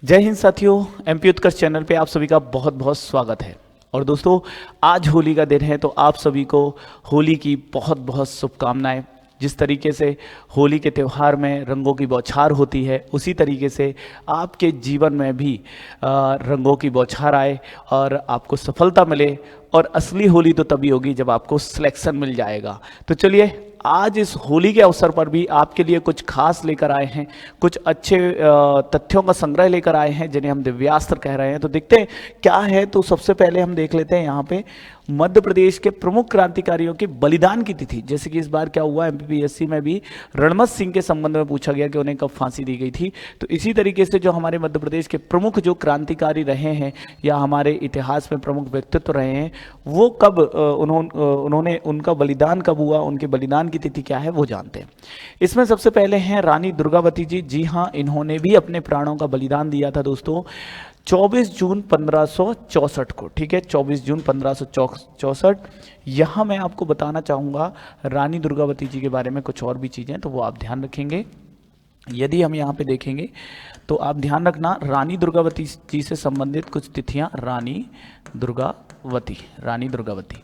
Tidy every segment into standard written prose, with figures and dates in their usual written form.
जय हिंद साथियों, एमपी उत्कर्ष चैनल पे आप सभी का बहुत बहुत स्वागत है। और दोस्तों, आज होली का दिन है तो आप सभी को होली की बहुत बहुत शुभकामनाएं। जिस तरीके से होली के त्यौहार में रंगों की बौछार होती है, उसी तरीके से आपके जीवन में भी रंगों की बौछार आए और आपको सफलता मिले। और असली होली तो तभी होगी जब आपको सिलेक्शन मिल जाएगा। तो चलिए, आज इस होली के अवसर पर भी आपके लिए कुछ खास लेकर आए हैं, कुछ अच्छे तथ्यों का संग्रह लेकर आए हैं जिन्हें हम दिव्यास्त्र कह रहे हैं। तो देखते हैं क्या है। तो सबसे पहले हम देख लेते हैं यहाँ पे मध्य प्रदेश के प्रमुख क्रांतिकारियों के बलिदान की तिथि। जैसे कि इस बार क्या हुआ, एमपीपीएससी में भी रणमत सिंह के संबंध में पूछा गया कि उन्हें कब फांसी दी गई थी। तो इसी तरीके से जो हमारे मध्य प्रदेश के प्रमुख जो क्रांतिकारी रहे हैं या हमारे इतिहास में प्रमुख व्यक्तित्व रहे हैं, वो कब उन्होंने उनका बलिदान कब हुआ, उनके बलिदान की तिथि क्या है, वो जानते हैं। इसमें सबसे पहले हैं रानी दुर्गावती जी। जी हाँ, इन्होंने भी अपने प्राणों का बलिदान दिया था दोस्तों 24 जून 1564 को। ठीक है, 24 जून 1564। यहाँ मैं आपको बताना चाहूँगा रानी दुर्गावती जी के बारे में कुछ और भी चीज़ें, तो वो आप ध्यान रखेंगे। यदि हम यहाँ पे देखेंगे तो आप ध्यान रखना, रानी दुर्गावती जी से संबंधित कुछ तिथियाँ। रानी दुर्गावती, रानी दुर्गावती,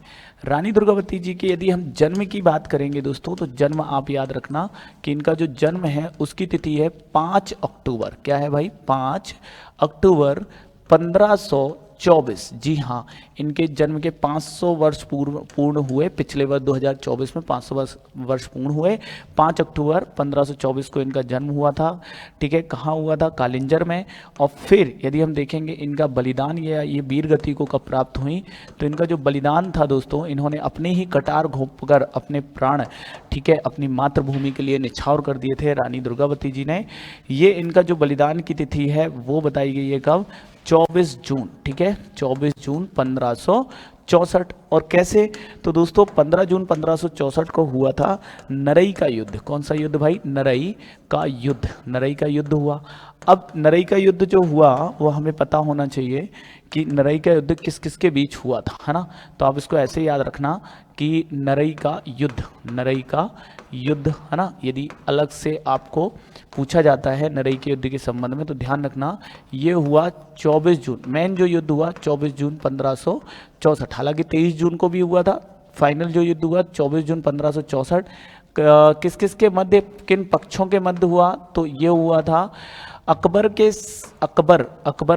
रानी दुर्गावती जी के यदि हम जन्म की बात करेंगे दोस्तों, तो जन्म आप याद रखना कि इनका जो जन्म है उसकी तिथि है 5 अक्टूबर। क्या है भाई? 5 अक्टूबर 1524। जी हाँ, इनके जन्म के 500 वर्ष पूर्ण हुए। पिछले वर्ष 2024 में 500 वर्ष पूर्ण हुए। 5 अक्टूबर 1524 को इनका जन्म हुआ था। ठीक है, कहाँ हुआ था? कालिंजर में। और फिर यदि हम देखेंगे इनका बलिदान, ये वीर गति को कब प्राप्त हुई, तो इनका जो बलिदान था दोस्तों, इन्होंने अपने ही कटार घोंपकर अपने प्राण, ठीक है, अपनी मातृभूमि के लिए निछावर कर दिए थे रानी दुर्गावती जी ने। ये इनका जो बलिदान की तिथि है वो बताई गई है कब? 24 जून। ठीक है, 24 जून 1564। और कैसे? तो दोस्तों 15 जून 1564 को हुआ था नरई का युद्ध। कौन सा युद्ध भाई? नरई का युद्ध। नरई का युद्ध हुआ। अब नरई का युद्ध जो हुआ वो हमें पता होना चाहिए कि नरई का युद्ध किस किस के बीच हुआ था, है ना। तो आप इसको ऐसे याद रखना कि नरई का युद्ध, नरई का युद्ध, है ना। यदि अलग से आपको पूछा जाता है नरई के युद्ध के संबंध में, तो ध्यान रखना ये हुआ 24 जून। मेन जो युद्ध हुआ 24 जून 1564। हालांकि 23 जून को भी हुआ था। फाइनल जो युद्ध हुआ 24 जून 1564। किस किस के मध्य, किन पक्षों के मध्य हुआ? तो ये हुआ था अकबर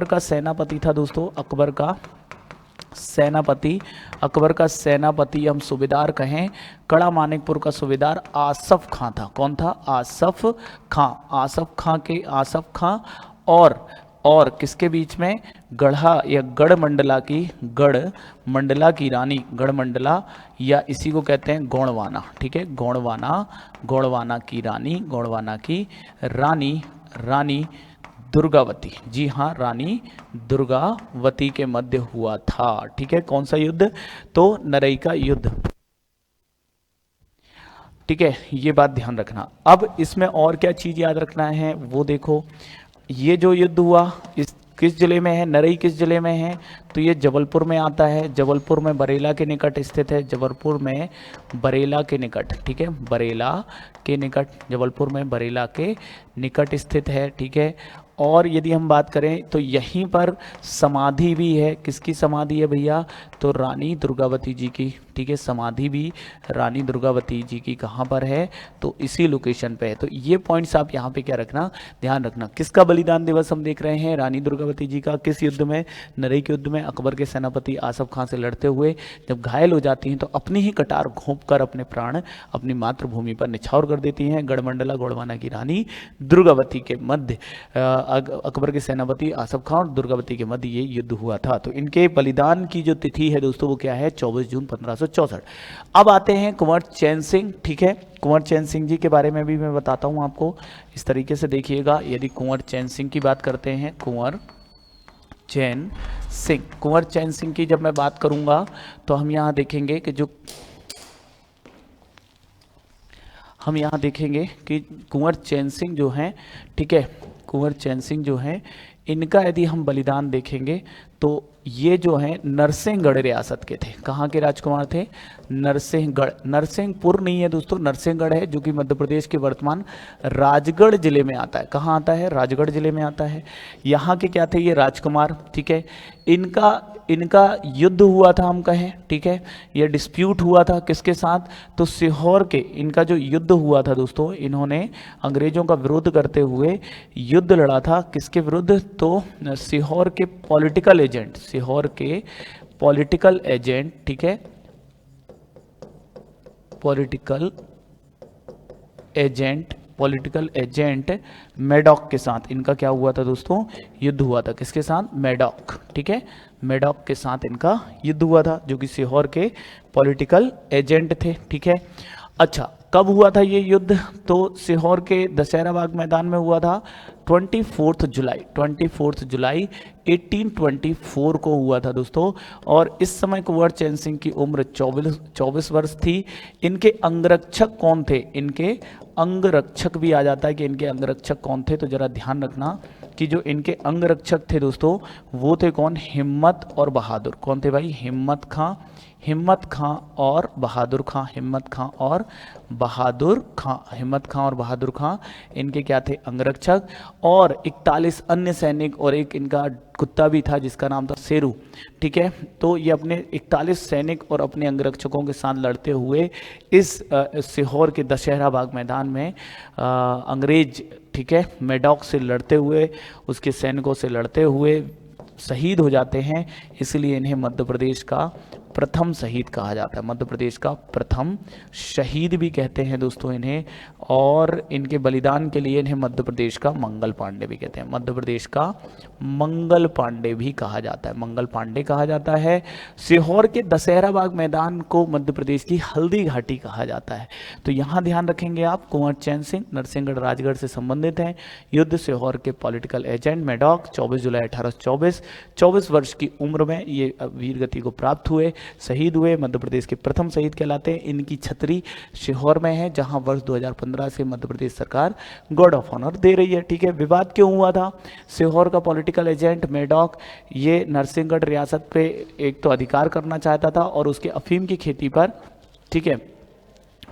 का सेनापति था दोस्तों। अकबर का सेनापति हम सूबेदार कहें, कड़ा मानिकपुर का सूबेदार आसफ खां था। कौन था? आसफ खां। और किसके बीच में? गढ़ा या गढ़मंडला की रानी, गढ़मंडला या इसी को कहते हैं गोंडवाना। ठीक है, गोंडवाना की रानी दुर्गावती। जी हाँ, रानी दुर्गावती के मध्य हुआ था। ठीक है, कौन सा युद्ध? तो नरई का युद्ध। ठीक है, ये बात ध्यान रखना। अब इसमें और क्या चीज याद रखना है वो देखो। ये जो युद्ध हुआ इस किस जिले में है? नरई किस जिले में है? तो ये जबलपुर में आता है। जबलपुर में बरेला के निकट स्थित है। जबलपुर में बरेला के निकट, ठीक है, बरेला के निकट, जबलपुर में बरेला के निकट स्थित है। ठीक है, और यदि हम बात करें तो यहीं पर समाधि भी है। किसकी समाधि है भैया? तो रानी दुर्गावती जी की। ठीक है, समाधि भी रानी दुर्गावती जी की कहाँ पर है? तो इसी लोकेशन पे है। तो ये पॉइंट्स आप यहाँ पे क्या रखना, ध्यान रखना। किसका बलिदान दिवस हम देख रहे हैं? रानी दुर्गावती जी का। किस युद्ध में? नरई के युद्ध में। अकबर के सेनापति आसफ खां से लड़ते हुए जब घायल हो जाती हैं तो अपनी ही कटार घोंप कर अपने प्राण अपनी मातृभूमि पर निछावर कर देती हैं। गढ़मंडला गोंडवाना की रानी दुर्गावती के मध्य अकबर के सेनापति आसफ खां और दुर्गावती के मध्य ये युद्ध हुआ था। तो इनके बलिदान की जो तिथि है दोस्तों वो क्या है? 24 जून 1564। अब आते हैं कुंवर चैन सिंह। ठीक है, कुंवर चैन सिंह जी के बारे में भी मैं बताता हूं आपको। इस तरीके से देखिएगा, यदि कुंवर चैन सिंह की बात करते हैं, कुंवर चैन सिंह की जब मैं बात करूंगा तो हम यहाँ देखेंगे कि कुंवर चैन सिंह जो हैं, ठीक है, कुंवर चैन सिंह जो हैं, इनका यदि हम बलिदान देखेंगे तो ये जो है नरसिंहगढ़ रियासत के थे। कहाँ के राजकुमार थे? नरसिंहगढ़। नरसिंहपुर नहीं है दोस्तों, नरसिंहगढ़ है, जो कि मध्य प्रदेश के वर्तमान राजगढ़ जिले में आता है। कहाँ आता है? राजगढ़ जिले में आता है। यहाँ के क्या थे ये राजकुमार, ठीक है। इनका युद्ध हुआ था हम कहें, ठीक है, यह डिस्प्यूट हुआ था किसके साथ? तो सीहोर के, इनका जो युद्ध हुआ था दोस्तों, इन्होंने अंग्रेजों का विरोध करते हुए युद्ध लड़ा था। किसके विरुद्ध? तो सीहोर के पॉलिटिकल एजेंट, सीहोर के पॉलिटिकल एजेंट, ठीक है, पॉलिटिकल एजेंट मैडॉक के साथ इनका क्या हुआ था दोस्तों? युद्ध हुआ था। किसके साथ? मैडॉक, ठीक है, मैडॉक के साथ इनका युद्ध हुआ था, जो कि सीहोर के पॉलिटिकल एजेंट थे, ठीक है। अच्छा, कब हुआ था ये युद्ध? तो सीहोर के दशहरा बाग मैदान में हुआ था 24 जुलाई 1824 को हुआ था दोस्तों। और इस समय कुंवर चैन सिंह की उम्र 24 वर्ष थी। इनके अंगरक्षक कौन थे? इनके अंगरक्षक भी आ जाता है कि इनके अंगरक्षक कौन थे, तो जरा ध्यान रखना कि जो इनके अंगरक्षक थे दोस्तों, वो थे कौन? हिम्मत और बहादुर। कौन थे भाई? हिम्मत खां और बहादुर खां। हिम्मत खां और बहादुर खां इनके क्या थे? अंगरक्षक। और 41 अन्य सैनिक और एक इनका कुत्ता भी था जिसका नाम था शेरू, ठीक है। तो ये अपने 41 सैनिक और अपने अंगरक्षकों के साथ लड़ते हुए इस सीहोर के दशहरा बाग मैदान में अंग्रेज, ठीक है, मैडॉक से लड़ते हुए, उसके सैनिकों से लड़ते हुए शहीद हो जाते हैं। इसलिए इन्हें मध्य प्रदेश का प्रथम शहीद कहा जाता है। मध्य प्रदेश का प्रथम शहीद भी कहते हैं दोस्तों इन्हें। और इनके बलिदान के लिए इन्हें मध्य प्रदेश का मंगल पांडे भी कहते हैं। मध्य प्रदेश का मंगल पांडे भी कहा जाता है, मंगल पांडे कहा जाता है। सीहोर के दशहरा बाग मैदान को मध्य प्रदेश की हल्दी घाटी कहा जाता है। तो यहाँ ध्यान रखेंगे आप, कुंवर चैन सिंह नरसिंहगढ़ राजगढ़ से संबंधित हैं। युद्ध सीहोर के पॉलिटिकल एजेंट मैडॉक 24 जुलाई 1824, 24 वर्ष की उम्र में ये वीर गति को प्राप्त हुए, शहीद हुए। मध्य प्रदेश के प्रथम शहीद कहलाते हैं। इनकी छतरी सीहोर में है, जहां वर्ष 2015 से मध्य प्रदेश सरकार गार्ड ऑफ ऑनर दे रही है, ठीक है। विवाद क्यों हुआ था? सीहोर का पॉलिटिकल एजेंट मैडॉक ये नरसिंहगढ़ रियासत पे एक तो अधिकार करना चाहता था और उसके अफीम की खेती पर, ठीक है,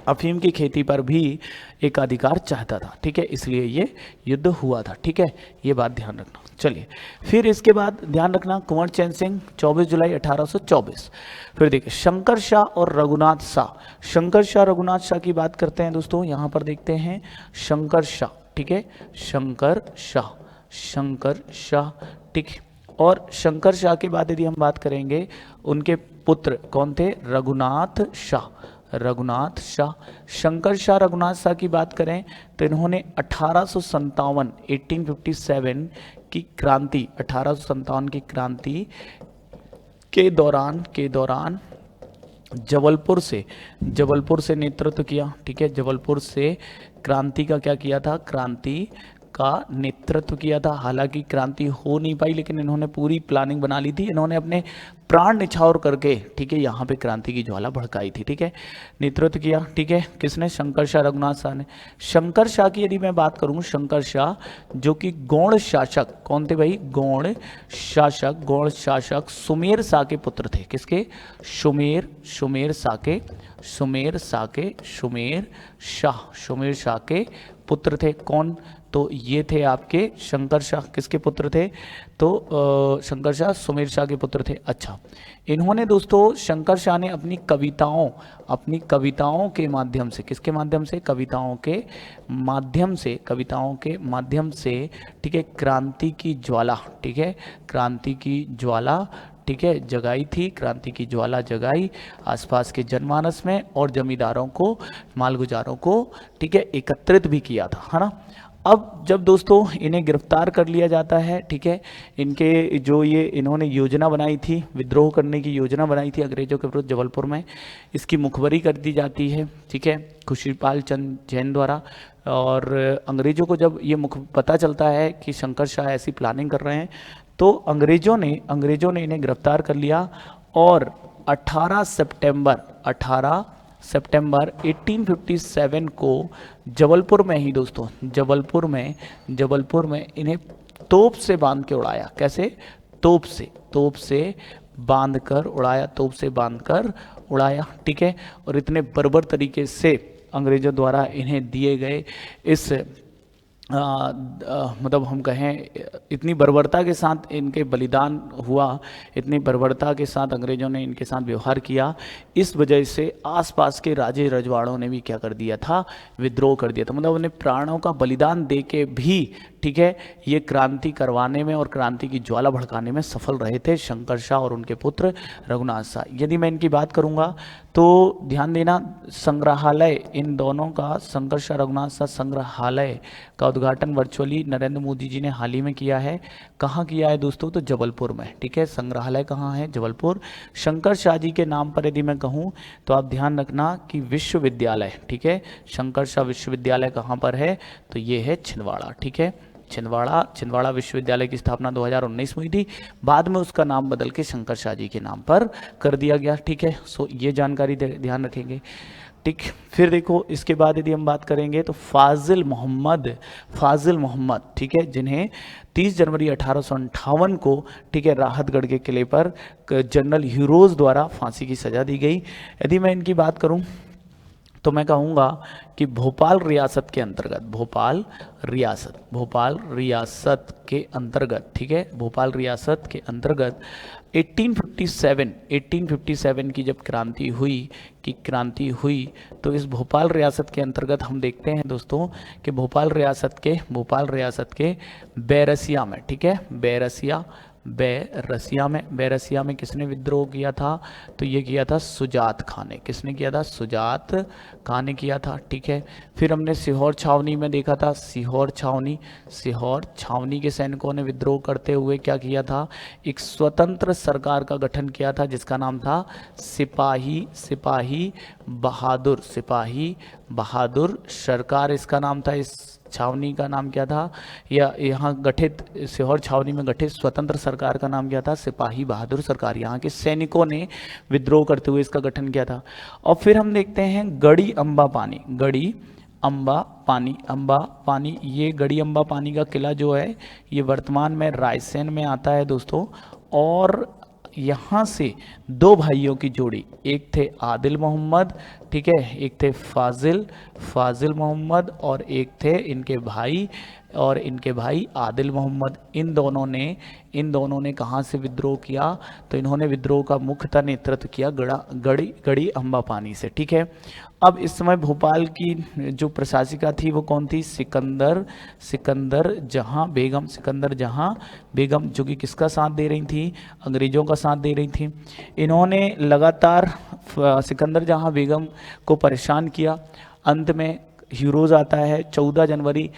अफीम की खेती पर भी एक अधिकार चाहता था, ठीक है, इसलिए ये युद्ध हुआ था, ठीक है, ये बात ध्यान रखना। चलिए, फिर इसके बाद ध्यान रखना कुंवर चैन सिंह 24 जुलाई 1824। फिर देखिए शंकर शाह और रघुनाथ शाह। शंकर शाह रघुनाथ शाह की बात करते हैं दोस्तों, यहाँ पर देखते हैं शंकर शाह, ठीक है, शंकर शाह, ठीक है। और शंकर शाह के बाद यदि हम बात करेंगे, उनके पुत्र कौन थे? रघुनाथ शाह। शंकर शाह रघुनाथ शाह की बात करें तो इन्होंने 1857 की क्रांति, 1857 की क्रांति के दौरान जबलपुर से नेतृत्व किया, ठीक है, जबलपुर से क्रांति का क्या किया था? क्रांति का नेतृत्व किया था। हालांकि क्रांति हो नहीं पाई, लेकिन इन्होंने पूरी प्लानिंग बना ली थी। इन्होंने अपने प्राण निछावर करके, ठीक है, यहाँ पे क्रांति की ज्वाला भड़काई थी, ठीक है, नेतृत्व किया, ठीक है, किसने? शंकर शाह रघुनाथ शाह ने। शंकर शाह की यदि मैं बात करूँ, शंकर शाह जो कि गौड़ शासक, कौन थे भाई? गौड़ शासक सुमेर शाह के पुत्र थे। किसके? सुमेर शाह के पुत्र थे। कौन? तो ये थे आपके शंकर शाह। किसके पुत्र थे? तो शंकर शाह सुमेर शाह के पुत्र थे। अच्छा, इन्होंने दोस्तों, शंकर शाह ने अपनी कविताओं के माध्यम से, किसके माध्यम से? कविताओं के माध्यम से, ठीक है, क्रांति की ज्वाला, ठीक है, जगाई थी। क्रांति की ज्वाला जगाई आसपास के जनमानस में, और जमींदारों को, मालगुजारों को, ठीक है, एकत्रित भी किया था, है ना। अब जब दोस्तों इन्हें गिरफ्तार कर लिया जाता है, ठीक है, इनके जो ये इन्होंने योजना बनाई थी, विद्रोह करने की योजना बनाई थी अंग्रेजों के विरुद्ध जबलपुर में, इसकी मुखबरी कर दी जाती है, ठीक है, खुशीपाल चंद जैन द्वारा। और अंग्रेजों को जब ये पता चलता है कि शंकर शाह ऐसी प्लानिंग कर रहे हैं, तो अंग्रेजों ने इन्हें गिरफ्तार कर लिया। और 18 सितंबर 1857 को जबलपुर में ही दोस्तों, जबलपुर में इन्हें तोप से बांध के उड़ाया। कैसे? तोप से बांध कर उड़ाया, तोप से बांध कर उड़ाया, ठीक है। और इतने बर्बर तरीके से अंग्रेजों द्वारा इन्हें दिए गए इस मतलब हम कहें इतनी बर्बरता के साथ इनके बलिदान हुआ, इतनी बर्बरता के साथ अंग्रेजों ने इनके साथ व्यवहार किया, इस वजह से आसपास के राजे रजवाड़ों ने भी क्या कर दिया था? विद्रोह कर दिया था। मतलब उन्हें प्राणों का बलिदान दे के भी, ठीक है, ये क्रांति करवाने में और क्रांति की ज्वाला भड़काने में सफल रहे थे शंकर शाह और उनके पुत्र रघुनाथ शाह। यदि मैं इनकी बात करूंगा तो ध्यान देना, संग्रहालय इन दोनों का, शंकर शाह रघुनाथ शाह संग्रहालय का उद्घाटन वर्चुअली नरेंद्र मोदी जी ने हाल ही में किया है। कहाँ किया है दोस्तों? तो जबलपुर में, ठीक है। संग्रहालय कहाँ है? जबलपुर। शंकर शाह जी के नाम पर यदि मैं कहूँ तो आप ध्यान रखना कि विश्वविद्यालय, ठीक है, शंकर शाह विश्वविद्यालय कहाँ पर है? तो ये है छिंदवाड़ा, ठीक है। छिंदवाड़ा विश्वविद्यालय की स्थापना 2019 में हुई थी। बाद में उसका नाम बदल के शंकर शाह जी के नाम पर कर दिया गया, ठीक है। सो ये जानकारी ध्यान रखेंगे, ठीक। फिर देखो इसके बाद यदि हम बात करेंगे तो फाजिल मोहम्मद, ठीक है, जिन्हें 30 जनवरी 1858 को, ठीक है, राहतगढ़ के किले पर जनरल हीरोज द्वारा फांसी की सजा दी गई। यदि मैं इनकी बात करूं तो मैं कहूँगा कि भोपाल रियासत के अंतर्गत, भोपाल रियासत के अंतर्गत, ठीक है, भोपाल रियासत के अंतर्गत 1857 की जब क्रांति हुई तो इस भोपाल रियासत के अंतर्गत हम देखते हैं दोस्तों कि भोपाल रियासत के बैरसिया में, ठीक है, बैरसिया में किसने विद्रोह किया था? तो ये किया था सुजात खां ने। किसने किया था? सुजात खां ने किया था, ठीक है। फिर हमने सीहोर छावनी में देखा था, सीहोर छावनी के सैनिकों ने विद्रोह करते हुए क्या किया था? एक स्वतंत्र सरकार का गठन किया था जिसका नाम था सिपाही बहादुर सरकार, इसका नाम था। इस छावनी का नाम क्या था? या यहाँ गठित सीहोर छावनी में गठित स्वतंत्र सरकार का नाम क्या था? सिपाही बहादुर सरकार। यहाँ के सैनिकों ने विद्रोह करते हुए इसका गठन किया था। और फिर हम देखते हैं गड़ी अम्बा पानी, ये गड़ी अम्बा पानी का किला जो है ये वर्तमान में रायसेन में आता है दोस्तों। और यहाँ से दो भाइयों की जोड़ी, एक थे आदिल मोहम्मद, ठीक है, एक थे फाजिल मोहम्मद और एक थे इनके भाई आदिल मोहम्मद। इन दोनों ने कहाँ से विद्रोह किया? तो इन्होंने विद्रोह का मुख्यतः नेतृत्व किया गड़ी अम्बा पानी से, ठीक है। अब इस समय भोपाल की जो प्रशासिका थी वो कौन थी? सिकंदर जहां बेगम, जो कि किसका साथ दे रही थी? अंग्रेजों का साथ दे रही थी। इन्होंने लगातार सिकंदर जहां बेगम को परेशान किया। अंत में हीरोज आता है 14 जनवरी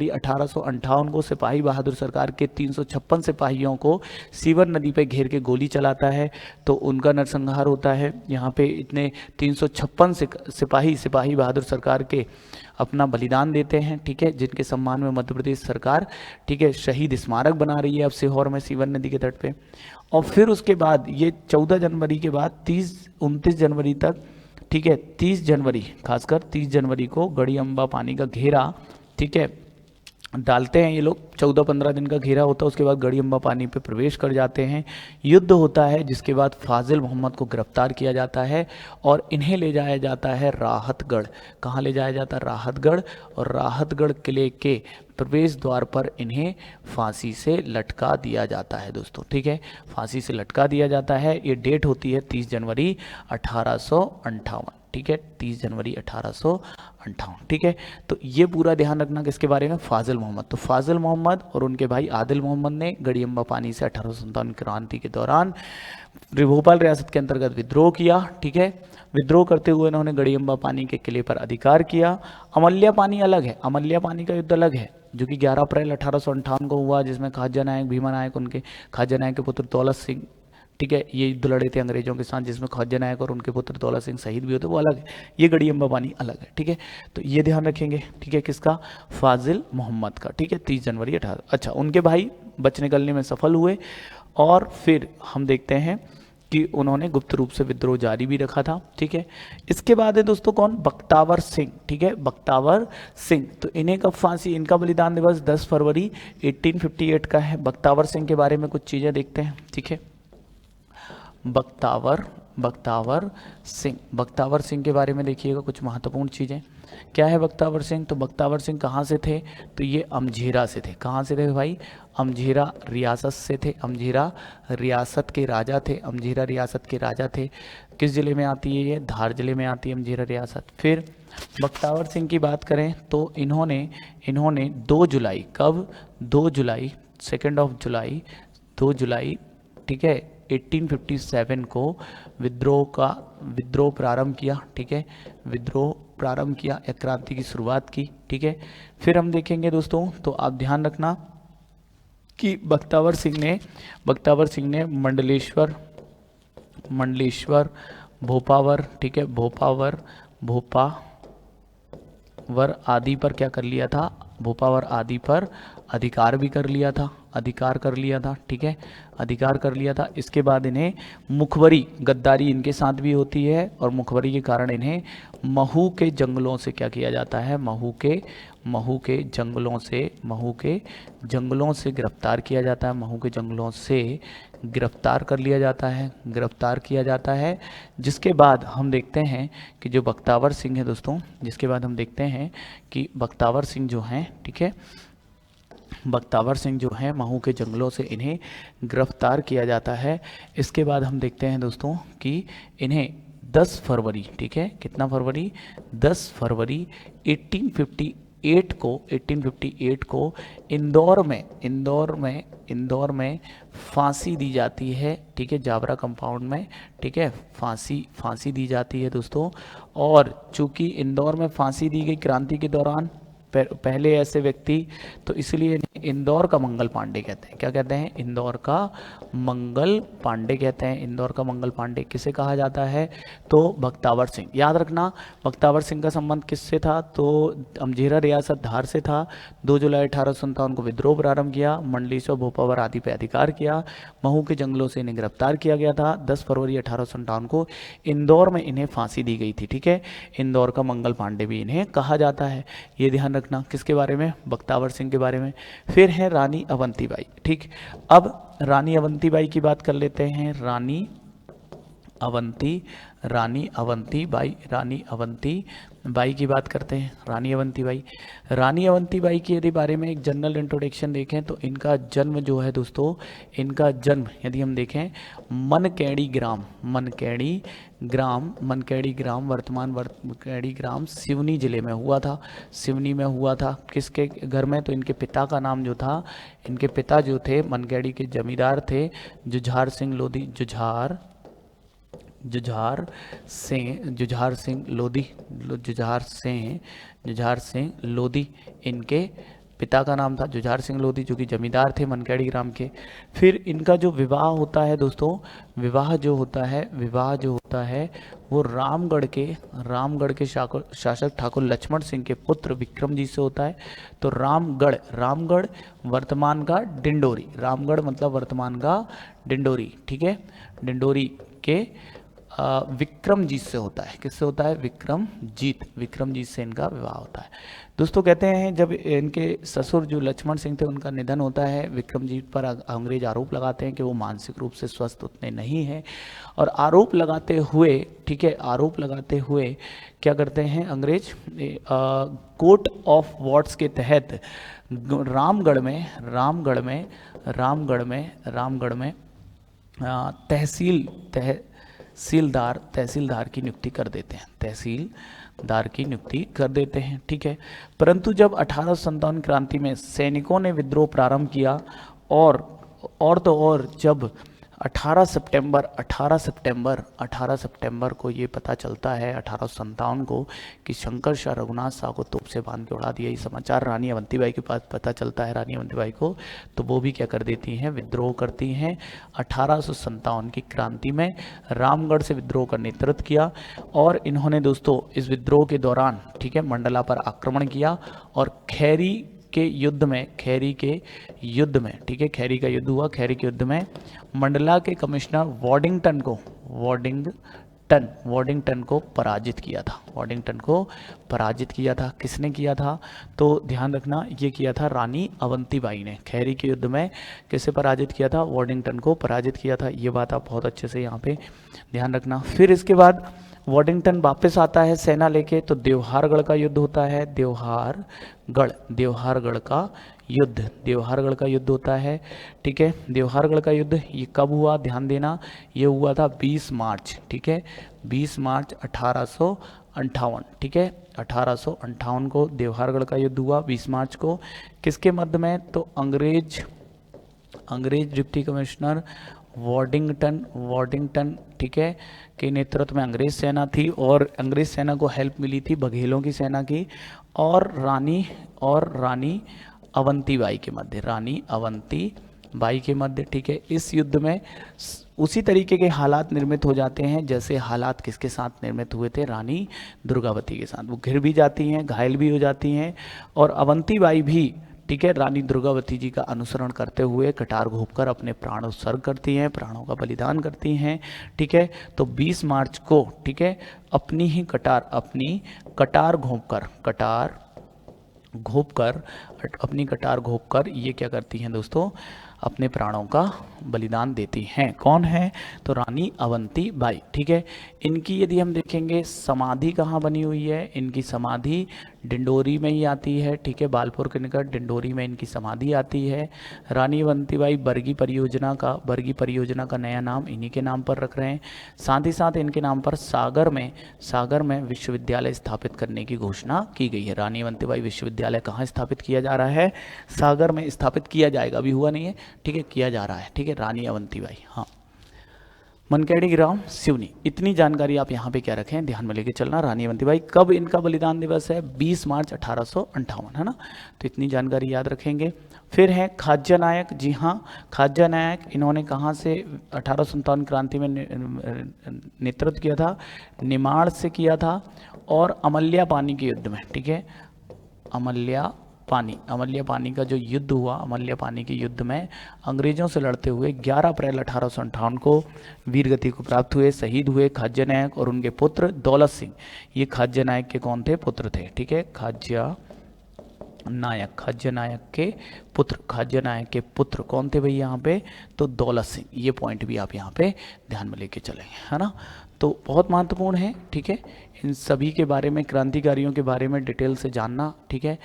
1858 को सिपाही बहादुर सरकार के 356 सिपाहियों को सीवर नदी पे घेर के गोली चलाता है, तो उनका नरसंहार होता है। यहाँ पे इतने 356 सिपाही बहादुर सरकार के अपना बलिदान देते हैं, ठीक है, जिनके सम्मान में मध्य प्रदेश सरकार, ठीक है, शहीद स्मारक बना रही है अब सीहोर में सीवर नदी के तट पे। और फिर उसके बाद ये 14 जनवरी के बाद 29 जनवरी तक, ठीक है, 30 जनवरी, खासकर 30 जनवरी को गड़ी अम्बा पानी का घेरा, ठीक है, डालते हैं ये लोग। 14-15 दिन का घेरा होता है, उसके बाद गड़ी अम्बा पानी पे प्रवेश कर जाते हैं। युद्ध होता है जिसके बाद फाजिल मोहम्मद को गिरफ्तार किया जाता है और इन्हें ले जाया जाता है राहतगढ़। कहाँ ले जाया जाता है? राहतगढ़। और राहतगढ़ किले के प्रवेश द्वार पर इन्हें फांसी से लटका दिया जाता है दोस्तों, ठीक है, फांसी से लटका दिया जाता है। ये डेट होती है 30 जनवरी 1858, ठीक है, 30 जनवरी 1858, ठीक है। तो ये पूरा ध्यान रखना किसके बारे में? फाजिल मोहम्मद। तो फाजिल मोहम्मद और उनके भाई आदिल मोहम्मद ने गड़ी अम्बा पानी से 1857 क्रांति के दौरान भोपाल रियासत के अंतर्गत विद्रोह किया, ठीक है। विद्रोह करते हुए इन्होंने गड़ी अम्बा पानी के किले पर अधिकार किया। अमल्या पानी अलग है, अमल्या पानी का युद्ध अलग है, जो कि 11 अप्रैल 1858 को हुआ, जिसमें खाजा नायक, भीमा नायक, उनके खाजा नायक के पुत्र दौलत सिंह, ठीक है, ये युद्ध लड़े थे अंग्रेजों के साथ, जिसमें खाजा नायक और उनके पुत्र दौलत सिंह शहीद भी होते, वो अलग है। ये गड़ी अम्बा पानी अलग है, ठीक है। तो ये ध्यान रखेंगे, ठीक है, किसका? फाजिल मोहम्मद का, ठीक है, 30 जनवरी 18। अच्छा, उनके भाई बच निकलने में सफल हुए। और फिर हम देखते हैं कि उन्होंने गुप्त रूप से विद्रोह जारी भी रखा था। ठीक है, इसके बाद है दोस्तों कौन, बख्तावर सिंह। ठीक है, बख्तावर सिंह, तो इन्हें कब फांसी, इनका बलिदान दिवस 10 फरवरी 1858 का है। बख्तावर सिंह के बारे में कुछ चीज़ें देखते हैं। ठीक है, बख्तावर सिंह के बारे में देखिएगा कुछ महत्वपूर्ण चीज़ें। क्या है बख्तावर सिंह, तो बख्तावर सिंह कहाँ से थे, तो ये अमझेरा से थे। कहाँ से थे भाई, अमझेरा रियासत से थे। अमझेरा रियासत के राजा थे। अमझेरा रियासत के राजा थे। किस ज़िले में आती है ये, धार ज़िले में आती है अमझेरा रियासत। फिर बख्तावर सिंह की बात करें तो इन्होंने 2 जुलाई, कब, 2 जुलाई, 2 जुलाई, ठीक है, 1857 को विद्रोह प्रारंभ किया। ठीक है, विद्रोह प्रारंभ किया या क्रांति की शुरुआत की। ठीक है, फिर हम देखेंगे दोस्तों, तो आप ध्यान रखना कि बख्तावर सिंह ने मंडलेश्वर, भोपावर, ठीक है, भोपावर आदि पर क्या कर लिया था, भोपावर आदि पर अधिकार कर लिया था। ठीक है, अधिकार कर लिया था। इसके बाद इन्हें मुखबरी, गद्दारी इनके साथ भी होती है और मुखबरी के कारण इन्हें महू के जंगलों से क्या किया जाता है, महू के जंगलों से गिरफ्तार किया जाता है। महू के जंगलों से गिरफ्तार किया जाता है। जिसके बाद हम देखते हैं कि जो बख्तावर सिंह है दोस्तों, जिसके बाद हम देखते हैं कि बख्तावर सिंह जो हैं, ठीक है, बख्तावर सिंह जो हैं महू के जंगलों से इन्हें गिरफ्तार किया जाता है। इसके बाद हम देखते हैं दोस्तों कि इन्हें 10 फरवरी, ठीक है, कितना फरवरी, 10 फरवरी 1858 को इंदौर में फांसी दी जाती है। ठीक है, जावरा कंपाउंड में, ठीक है, फांसी दी जाती है दोस्तों। और चूंकि इंदौर में फांसी दी गई क्रांति के दौरान पहले ऐसे व्यक्ति, तो इसलिए इंदौर का मंगल पांडे कहते हैं। क्या कहते हैं, इंदौर का मंगल पांडे कहते हैं। इंदौर का मंगल पांडे किसे कहा जाता है, तो बख्तावर सिंह। याद रखना बख्तावर सिंह का संबंध किससे था, तो अमझेरा रियासत धार से था। 2 जुलाई 1857 को विद्रोह प्रारंभ किया, मंडलेश्वर भोपावर आदि पर अधिकार किया, महू के जंगलों से इन्हें गिरफ्तार किया गया था। 10 फरवरी 1857 को इंदौर में इन्हें फांसी दी गई थी। ठीक है, इंदौर का मंगल पांडे भी इन्हें कहा जाता है। ये ध्यान रखना, किसके बारे में, बख्तावर सिंह के बारे में। फिर है रानी अवंतीबाई। ठीक, अब रानी अवंतीबाई की बात कर लेते हैं। रानी अवंतीबाई की बात करते हैं। रानी अवंतीबाई के यदि बारे में एक जनरल इंट्रोडक्शन देखें तो इनका जन्म जो है दोस्तों, इनका जन्म यदि हम देखें मनकेड़ी ग्राम वर्तमान मनकेड़ी ग्राम सिवनी जिले में हुआ था। किसके घर में, तो इनके पिता का नाम जो था, इनके पिता जो थे मनकेड़ी के जमींदार थे जुझार सिंह लोधी, इनके पिता का नाम था जुझार सिंह लोधी, जो कि जमींदार थे मनकेड़ी ग्राम के। फिर इनका जो विवाह होता है दोस्तों, विवाह जो होता है वो रामगढ़ के शासक ठाकुर लक्ष्मण सिंह के पुत्र विक्रम जी से होता है। तो रामगढ़ वर्तमान का डिंडोरी, रामगढ़ मतलब वर्तमान का डिंडोरी, ठीक है, डिंडोरी के विक्रमजीत से होता है। किससे होता है, विक्रमजीत से इनका विवाह होता है। दोस्तों कहते हैं जब इनके ससुर जो लक्ष्मण सिंह थे उनका निधन होता है, विक्रमजीत पर अंग्रेज आरोप लगाते हैं कि वो मानसिक रूप से स्वस्थ उतने नहीं हैं। और आरोप लगाते हुए, ठीक है, आरोप लगाते हुए क्या करते हैं अंग्रेज, कोर्ट ऑफ वॉर्ड्स के तहत रामगढ़ में तहसीलदार की नियुक्ति कर देते हैं। ठीक है, परंतु जब 1857 क्रांति में सैनिकों ने विद्रोह प्रारंभ किया और जब 18 सितंबर को ये पता चलता है 1857 को कि शंकर शाह रघुनाथ शाह को तोप से बांध के उड़ा दिया, ये समाचार रानी अवंतीबाई के पास पता चलता है, रानी अवंतीबाई को, तो वो भी क्या कर देती हैं, विद्रोह करती हैं। 1857 की क्रांति में रामगढ़ से विद्रोह का नेतृत्व किया और इन्होंने दोस्तों इस विद्रोह के दौरान, ठीक है, मंडला पर आक्रमण किया और खैरी के युद्ध में, खैरी के युद्ध में, ठीक है, खैरी का युद्ध हुआ, खैरी के युद्ध में मंडला के कमिश्नर वॉडिंगटन को पराजित किया था। वॉडिंगटन को पराजित किया था। किसने किया था? तो ध्यान रखना, ये किया था रानी अवंतीबाई ने। खैरी के युद्ध में किसे पराजित किया था? वॉडिंगटन को पराजित किया था। ये बात आप बहुत अच्छे से यहाँ पे ध्यान रखना। फिर इसके बाद वॉडिंगटन वापस आता है सेना लेके, तो देवहारगढ़ का युद्ध होता है। देवहारगढ़ का युद्ध होता है, ठीक है। देवहारगढ़ का युद्ध ये कब हुआ? ध्यान देना, ये हुआ था 20 मार्च, ठीक है, 20 मार्च 1858, ठीक है, 1858 को देवहारगढ़ का युद्ध हुआ, 20 मार्च को। किसके मध्य में? तो अंग्रेज डिप्टी कमिश्नर वॉडिंगटन, ठीक है, के नेतृत्व में अंग्रेज सेना थी, और अंग्रेज सेना को हेल्प मिली थी बघेलों की सेना की, और रानी अवंतीबाई के मध्य, ठीक है। इस युद्ध में उसी तरीके के हालात निर्मित हो जाते हैं जैसे हालात किसके साथ निर्मित हुए थे? रानी दुर्गावती के साथ। वो घिर भी जाती हैं, घायल भी हो जाती हैं, और अवंतीबाई भी, ठीक है, रानी दुर्गावती जी का अनुसरण करते हुए कटार घोंपकर अपने प्राण उत्सर्ग करती हैं, प्राणों का बलिदान करती हैं, ठीक है। तो 20 मार्च को, ठीक है, अपनी कटार घोंपकर ये क्या करती हैं दोस्तों? अपने प्राणों का बलिदान देती हैं। कौन है? तो रानी अवंतीबाई, ठीक है। इनकी यदि हम देखेंगे समाधि कहाँ बनी हुई है? इनकी समाधि डिंडोरी में ही आती है, ठीक है, बालपुर के निकट डिंडोरी में इनकी समाधि आती है। रानी अवंतीबाई बरगी परियोजना का नया नाम इन्हीं के नाम पर रख रहे हैं। साथ ही साथ इनके नाम पर सागर में विश्वविद्यालय स्थापित करने की घोषणा की गई है। रानी अवंतीबाई विश्वविद्यालय कहाँ स्थापित किया जा रहा है? सागर में स्थापित किया जाएगा, अभी हुआ नहीं है, ठीक है, किया जा रहा है, ठीक है। रानी अवंतीबाई, हाँ। मनकेड़ी ग्राम सिवनी, इतनी जानकारी आप यहाँ पे क्या रखें, ध्यान में लेके चलना। रानी अवंतीबाई, कब इनका बलिदान दिवस है? 20 मार्च 1858, है ना, तो इतनी जानकारी याद रखेंगे। फिर है खाज्या नायक, जी हाँ, खाज्या नायक, इन्होंने कहाँ से 1857 क्रांति में नेतृत्व किया था? निमाड़ से किया था, और अमल्या पानी के युद्ध में, ठीक है, अमल्या पानी का जो युद्ध हुआ, अमल्या पानी के युद्ध में अंग्रेजों से लड़ते हुए 11 अप्रैल 1858 को वीरगति को प्राप्त हुए, शहीद हुए खाज्या नायक और उनके पुत्र दौलत सिंह। ये खाज्या नायक के कौन थे? पुत्र थे, ठीक है, खाज्या नायक के पुत्र कौन थे भाई यहाँ पे? तो दौलत सिंह। ये पॉइंट भी आप यहाँ पे ध्यान में लेके चलेंगे, है ना, तो बहुत महत्वपूर्ण है, ठीक है, इन सभी के बारे में, क्रांतिकारियों के बारे में डिटेल से जानना, ठीक है।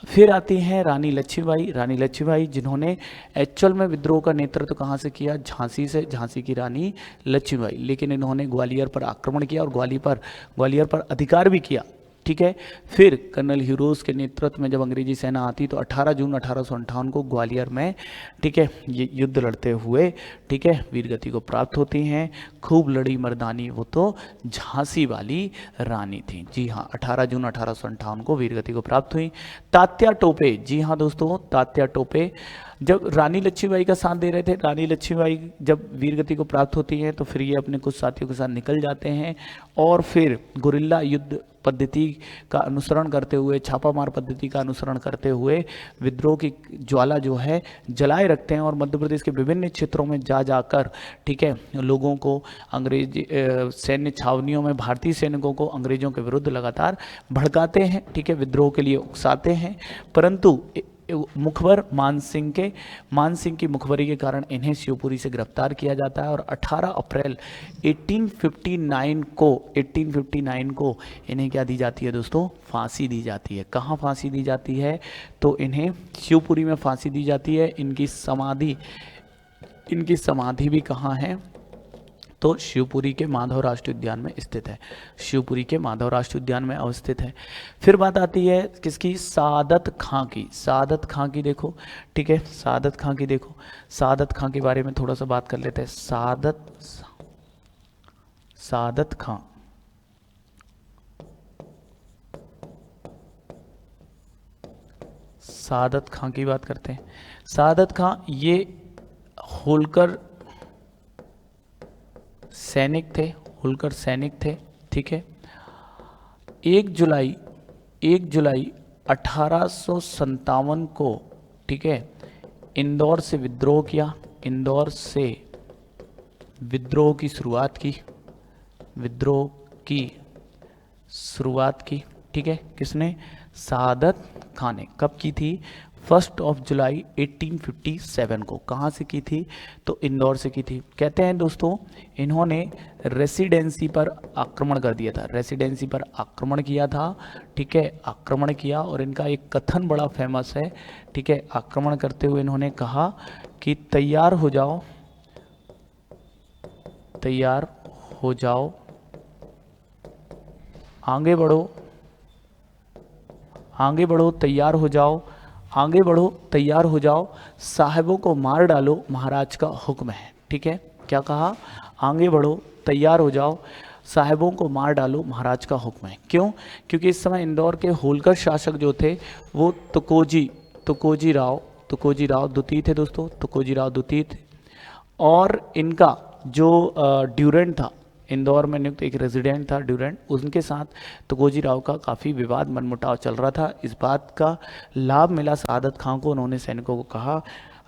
फिर आती हैं रानी लक्ष्मीबाई, जिन्होंने एक्चुअल में विद्रोह का नेतृत्व कहाँ से किया? झांसी से, झांसी की रानी लक्ष्मीबाई, लेकिन इन्होंने ग्वालियर पर आक्रमण किया और ग्वालियर पर अधिकार भी किया, ठीक है। फिर कर्नल ह्यूरोज के नेतृत्व में जब अंग्रेजी सेना आती तो 18 जून 1858 को ग्वालियर में, ठीक है, ये युद्ध लड़ते हुए, ठीक है, वीरगति को प्राप्त होती हैं। खूब लड़ी मर्दानी वो तो झांसी वाली रानी थी, जी हाँ, 18 जून 1858 को वीरगति को प्राप्त हुई। तात्या टोपे, जी हाँ दोस्तों, तात्या टोपे जब रानी लक्ष्मीबाई का साथ दे रहे थे, रानी लक्ष्मीबाई जब वीरगति को प्राप्त होती हैं तो फिर ये अपने कुछ साथियों के साथ निकल जाते हैं, और फिर गुरिल्ला युद्ध पद्धति का अनुसरण करते हुए, छापामार पद्धति का अनुसरण करते हुए विद्रोह की ज्वाला जो है जलाए रखते हैं, और मध्य प्रदेश के विभिन्न क्षेत्रों में जाकर, ठीक है, लोगों को अंग्रेजी सैन्य छावनियों में भारतीय सैनिकों को अंग्रेजों के विरुद्ध लगातार भड़काते हैं, ठीक है, विद्रोह के लिए उकसाते हैं। परंतु मुखबर मान सिंह की मुखबरी के कारण इन्हें शिवपुरी से गिरफ्तार किया जाता है, और 18 अप्रैल 1859 को इन्हें क्या दी जाती है दोस्तों? फांसी दी जाती है। कहाँ फांसी दी जाती है? तो इन्हें शिवपुरी में फांसी दी जाती है। इनकी समाधि भी कहाँ है? तो शिवपुरी के माधव राष्ट्रीय उद्यान में स्थित है, शिवपुरी के माधव राष्ट्रीय उद्यान में अवस्थित है। फिर बात आती है किसकी? सादत खां की देखो, ठीक है, सादत खां के बारे में थोड़ा सा बात कर लेते हैं। सादत खां की बात करते हैं। सादत खां ये होलकर सैनिक थे, ठीक है। 1 जुलाई 1857 को, ठीक है, इंदौर से विद्रोह किया, इंदौर से विद्रोह की शुरुआत की, विद्रोह की शुरुआत की, ठीक है, किसने? शहादत खान ने। कब की थी? 1 जुलाई 1857 को। कहाँ से की थी? तो इंदौर से की थी। कहते हैं दोस्तों इन्होंने रेसिडेंसी पर आक्रमण कर दिया था, रेसिडेंसी पर आक्रमण किया था, ठीक है, आक्रमण किया। और इनका एक कथन बड़ा फेमस है, ठीक है, आक्रमण करते हुए इन्होंने कहा कि तैयार हो जाओ, तैयार हो जाओ, आगे बढ़ो, आगे बढ़ो, तैयार हो जाओ, आगे बढ़ो, तैयार हो जाओ, साहिबों को मार डालो, महाराज का हुक्म है। ठीक है, क्या कहा? आगे बढ़ो, तैयार हो जाओ, साहिबों को मार डालो, महाराज का हुक्म है। क्यों? क्योंकि इस समय इंदौर के होलकर शासक जो थे वो तुकोजी राव द्वितीय थे दोस्तों, तुकोजी राव द्वितीय थे। और इनका जो ड्यूरेंट था, इंदौर में नियुक्त एक रेजिडेंट था ड्यूरेंट, उनके साथ तुकोजी राव का काफ़ी विवाद मनमुटाव चल रहा था। इस बात का लाभ मिला शहादत खां को, उन्होंने सैनिकों को कहा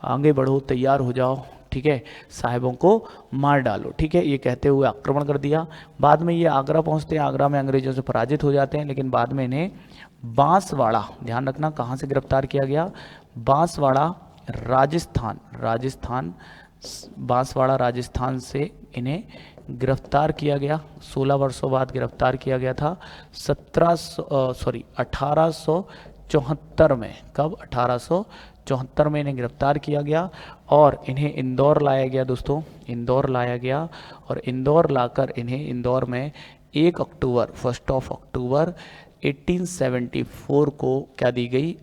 आगे बढ़ो, तैयार हो जाओ, ठीक है, साहिबों को मार डालो, ठीक है, ये कहते हुए आक्रमण कर दिया। बाद में ये आगरा पहुंचते हैं, आगरा में अंग्रेजों से पराजित हो जाते हैं, लेकिन बाद में इन्हें बांसवाड़ा, ध्यान रखना कहाँ से गिरफ्तार किया गया? बांसवाड़ा राजस्थान से इन्हें गिरफ्तार किया गया। 16 वर्षों बाद गिरफ्तार किया गया था 1874 में। कब? 1874 में इन्हें गिरफ्तार किया गया और इन्हें इंदौर लाया गया दोस्तों, इंदौर लाया गया। और इंदौर लाकर इन्हें इंदौर में 1 अक्टूबर 1874 को क्या दी गई?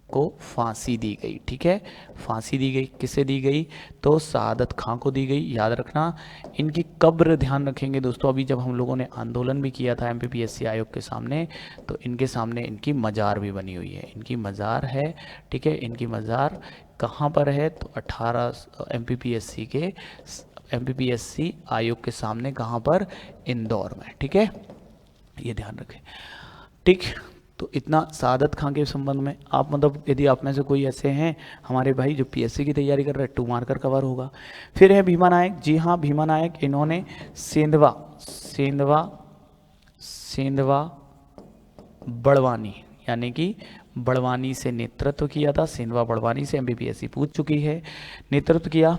को फांसी दी गई। ठीक है, फांसी दी गई। किसे दी गई? तो शहादत खां को दी गई। याद रखना इनकी कब्र, ध्यान रखेंगे दोस्तों, अभी जब हम लोगों ने आंदोलन भी किया था एमपीपीएससी आयोग के सामने, तो इनके सामने इनकी मज़ार भी बनी हुई है, इनकी मज़ार है। ठीक है, इनकी मज़ार कहाँ पर है? तो 18 एमपीपीएससी आयोग के सामने, कहाँ पर? इंदौर में। ठीक है, ये ध्यान रखें। ठीक, तो इतना शहादत खां के संबंध में। आप मतलब यदि आप में से कोई ऐसे हैं हमारे भाई जो पीएससी की तैयारी कर रहे हैं, 2 मार्कर कवर होगा। फिर है भीमा नायक। जी हाँ, भीमा नायक, इन्होंने सेंधवा बड़वानी, यानी कि बड़वानी से नेतृत्व किया था। सेंधवा बड़वानी से एमपीपीएससी पूछ चुकी है, नेतृत्व किया।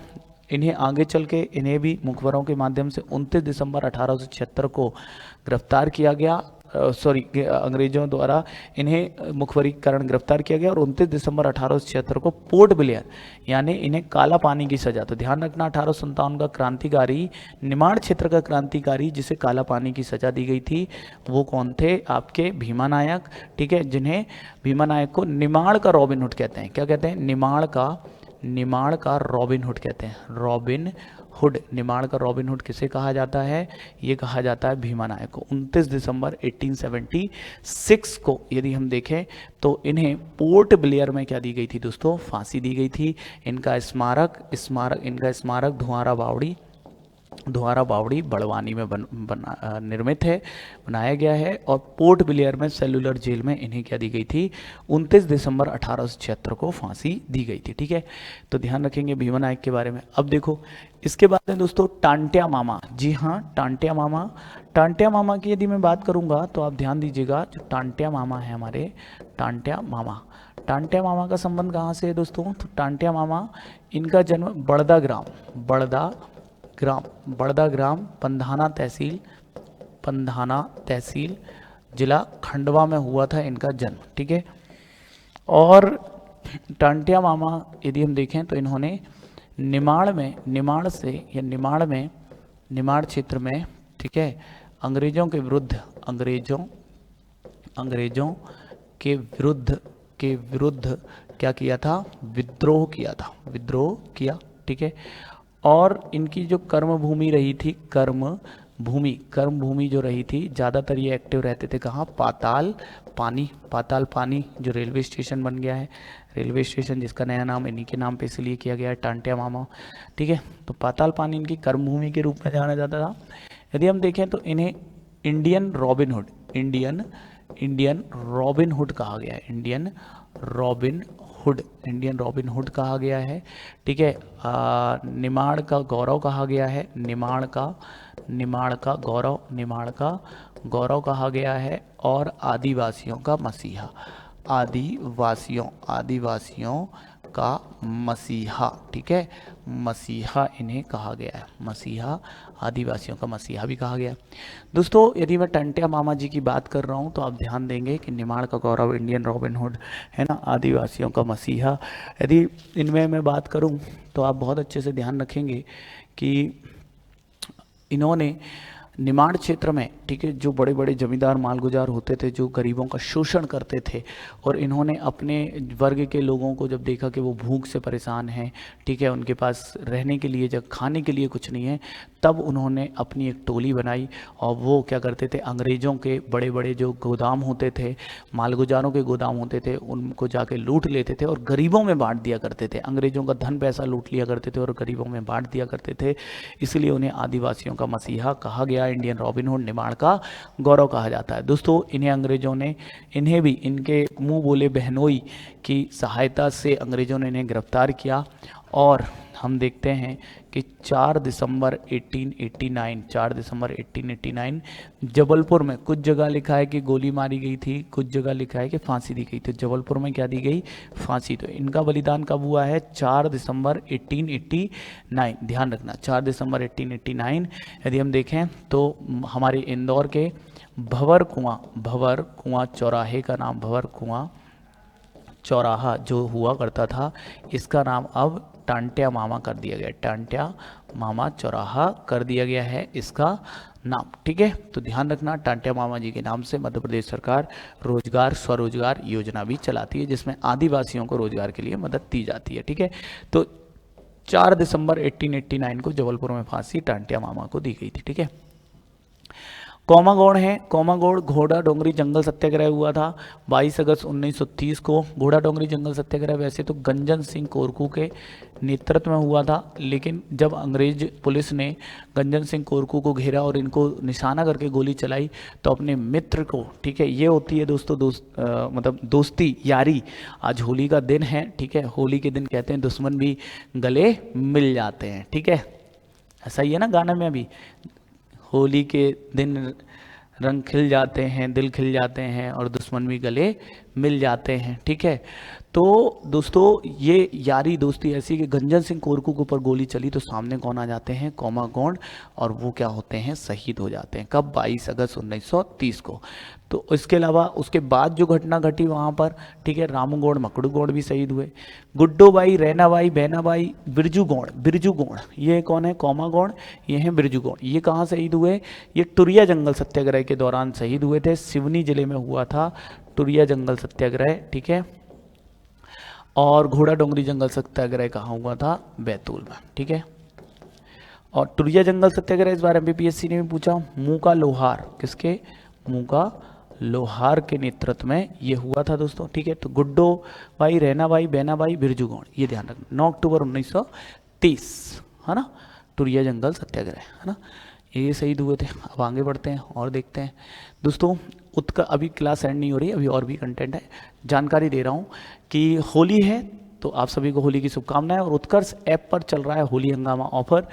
इन्हें आगे चल के इन्हें भी मुखबरों के माध्यम से 29 दिसंबर 1876 को गिरफ्तार किया गया। अंग्रेजों द्वारा इन्हें मुखबरीकरण गिरफ्तार किया गया और 29 दिसंबर 1876 को पोर्ट ब्लेयर, यानी इन्हें काला पानी की सजा। तो ध्यान रखना 1857 का क्रांतिकारी, निमाड़ क्षेत्र का क्रांतिकारी जिसे काला पानी की सजा दी गई थी, वो कौन थे? आपके भीमा नायक। ठीक है, जिन्हें भीमा नायक को निमाड़ का रॉबिन हुड कहते हैं। क्या कहते हैं? निमाड़ का रॉबिन हुड कहते हैं। रॉबिन हुड, निमाड़ का रॉबिन हुड किसे कहा जाता है? ये कहा जाता है भीमा नायक को। 29 दिसंबर 1876 को यदि हम देखें तो इन्हें पोर्ट ब्लेयर में क्या दी गई थी दोस्तों? फांसी दी गई थी। इनका स्मारक धुआरा बावड़ी बड़वानी में निर्मित है, बनाया गया है। और पोर्ट ब्लेयर में सेलुलर जेल में इन्हें क्या दी गई थी? 29 दिसंबर 1876 को फांसी दी गई थी। ठीक है, तो ध्यान रखेंगे भीमा नायक के बारे में। अब देखो इसके बाद में दोस्तों टांटिया मामा। जी हाँ, टांटिया मामा की यदि मैं बात करूंगा तो आप ध्यान दीजिएगा, जो टांटिया मामा है हमारे, टांटिया मामा का संबंध कहाँ से है दोस्तों? तो टांटिया मामा, इनका जन्म बड़दा ग्राम पंधाना तहसील जिला खंडवा में हुआ था इनका जन्म। ठीक है, और टांटिया मामा यदि हम देखें तो इन्होंने निमाड़ क्षेत्र में, ठीक है, अंग्रेजों के विरुद्ध क्या किया था? विद्रोह किया। ठीक है, और इनकी जो कर्म भूमि जो रही थी, ज़्यादातर ये एक्टिव रहते थे कहाँ? पाताल पानी जो रेलवे स्टेशन बन गया है, रेलवे स्टेशन जिसका नया नाम इन्हीं के नाम पे इसलिए किया गया है, टांटिया मामा। ठीक है, तो पाताल पानी इनकी कर्म भूमि के रूप में जाना जाता था। यदि हम देखें तो इन्हें इंडियन इंडियन रॉबिन हुड कहा गया है, Indian robin hood, Indian robin hood कहा गया है, ठीक है। निमाड़ का गौरव कहा गया है, निमाड़ का गौरव, निमाड़ का गौरव कहा गया है, और आदिवासियों का मसीहा, आदिवासियों का मसीहा, ठीक है, मसीहा इन्हें कहा गया है, मसीहा, आदिवासियों का मसीहा भी कहा गया है। दोस्तों यदि मैं टंट्या मामा जी की बात कर रहा हूँ तो आप ध्यान देंगे कि निमाड़ का गौरव, इंडियन रॉबिन हुड, है ना, आदिवासियों का मसीहा, यदि इनमें मैं बात करूँ तो आप बहुत अच्छे से ध्यान रखेंगे कि इन्होंने निमाड़ क्षेत्र में, ठीक है, जो बड़े बड़े जमींदार मालगुजार होते थे जो गरीबों का शोषण करते थे, और इन्होंने अपने वर्ग के लोगों को जब देखा कि वो भूख से परेशान हैं, ठीक है, उनके पास रहने के लिए, जब खाने के लिए कुछ नहीं है, तब उन्होंने अपनी एक टोली बनाई और वो क्या करते थे, अंग्रेज़ों के बड़े बड़े जो गोदाम होते थे, मालगुजारों के गोदाम होते थे, उनको जाके लूट लेते थे और गरीबों में बांट दिया करते थे, अंग्रेज़ों का धन पैसा लूट लिया करते थे और गरीबों में बांट दिया करते थे, इसलिए उन्हें आदिवासियों का मसीहा कहा गया, इंडियन रॉबिन हुड, निमाड़ का गौरव कहा जाता है। दोस्तों इन्हें अंग्रेज़ों ने, इन्हें भी इनके मुंह बोले बहनोई की सहायता से अंग्रेज़ों ने इन्हें गिरफ्तार किया, और हम देखते हैं कि 4 दिसंबर 1889 जबलपुर में, कुछ जगह लिखा है कि गोली मारी गई थी, कुछ जगह लिखा है कि फांसी दी गई, तो जबलपुर में क्या दी गई, फांसी। तो इनका बलिदान कब हुआ है, 4 दिसंबर 1889, ध्यान रखना 4 दिसंबर 1889। यदि हम देखें तो हमारे इंदौर के भंवर कुआं चौराहे का नाम, भंवर कुआं चौराहा जो हुआ करता था, इसका नाम अब टांट्या मामा कर दिया गया, टांट्या मामा चौराहा कर दिया गया है इसका नाम, ठीक है। तो ध्यान रखना, टांट्या मामा जी के नाम से मध्य प्रदेश सरकार रोजगार स्वरोजगार योजना भी चलाती है, जिसमें आदिवासियों को रोजगार के लिए मदद दी जाती है, ठीक है। तो 4 दिसंबर 1889 को जबलपुर में फांसी टांट्या मामा को दी गई थी, ठीक है। कोमागोड़ है, कोमागोड़ घोड़ा डोंगरी जंगल सत्याग्रह हुआ था 22 अगस्त 1930 को। घोड़ा डोंगरी जंगल सत्याग्रह वैसे तो गंजन सिंह कोरकू के नेतृत्व में हुआ था, लेकिन जब अंग्रेज पुलिस ने गंजन सिंह कोरकू को घेरा और इनको निशाना करके गोली चलाई तो अपने मित्र को, ठीक है, ये होती है दोस्तों मतलब दोस्ती यारी। आज होली का दिन है, ठीक है, होली के दिन कहते हैं दुश्मन भी गले मिल जाते हैं, ठीक है, ऐसा ही है ना गाना में अभी, होली के दिन रंग खिल जाते हैं, दिल खिल जाते हैं और दुश्मन भी गले मिल जाते हैं, ठीक है। तो दोस्तों ये यारी दोस्ती ऐसी कि गंजन सिंह कोरकू के ऊपर गोली चली तो सामने कौन आ जाते हैं, कोमागोड़, और वो क्या होते हैं, शहीद हो जाते हैं। कब, 22 अगस्त 1930 को। तो इसके अलावा उसके बाद जो घटना घटी वहाँ पर, ठीक है, रामूगौड़ मकड़ूगौड़ भी शहीद हुए। गुड्डोबाई, रैनाबाई, बहनाबाई, बिरजूगौड़, ये कौन है, कोमागोड़, ये हैं बिरजूगौड़। ये कहाँ शहीद हुए, ये टुरिया जंगल सत्याग्रह के दौरान शहीद हुए थे, सिवनी जिले में हुआ था टुरिया जंगल सत्याग्रह, ठीक है। और घोड़ा डोंगरी जंगल सत्याग्रह कहाँ हुआ था, बैतूल में, ठीक है। और टुरिया जंगल सत्याग्रह इस बार एमपीपीएससी ने भी पूछा, मुंह का लोहार, किसके, मुंह का लोहार के नेतृत्व में ये हुआ था दोस्तों, ठीक है। तो गुड्डो भाई, रैनाबाई, बहनाबाई, बिरजूगौड़, ये ध्यान रखना, 9 अक्टूबर 1930, है ना, टुरिया जंगल सत्याग्रह, है ना, ये शहीद हुए थे। अब आगे बढ़ते हैं और देखते हैं दोस्तों। उत्कर्ष, अभी क्लास एंड नहीं हो रही, अभी और भी कंटेंट है, जानकारी दे रहा हूँ कि होली है तो आप सभी को होली की शुभकामनाएं। और उत्कर्ष ऐप पर चल रहा है होली हंगामा ऑफर,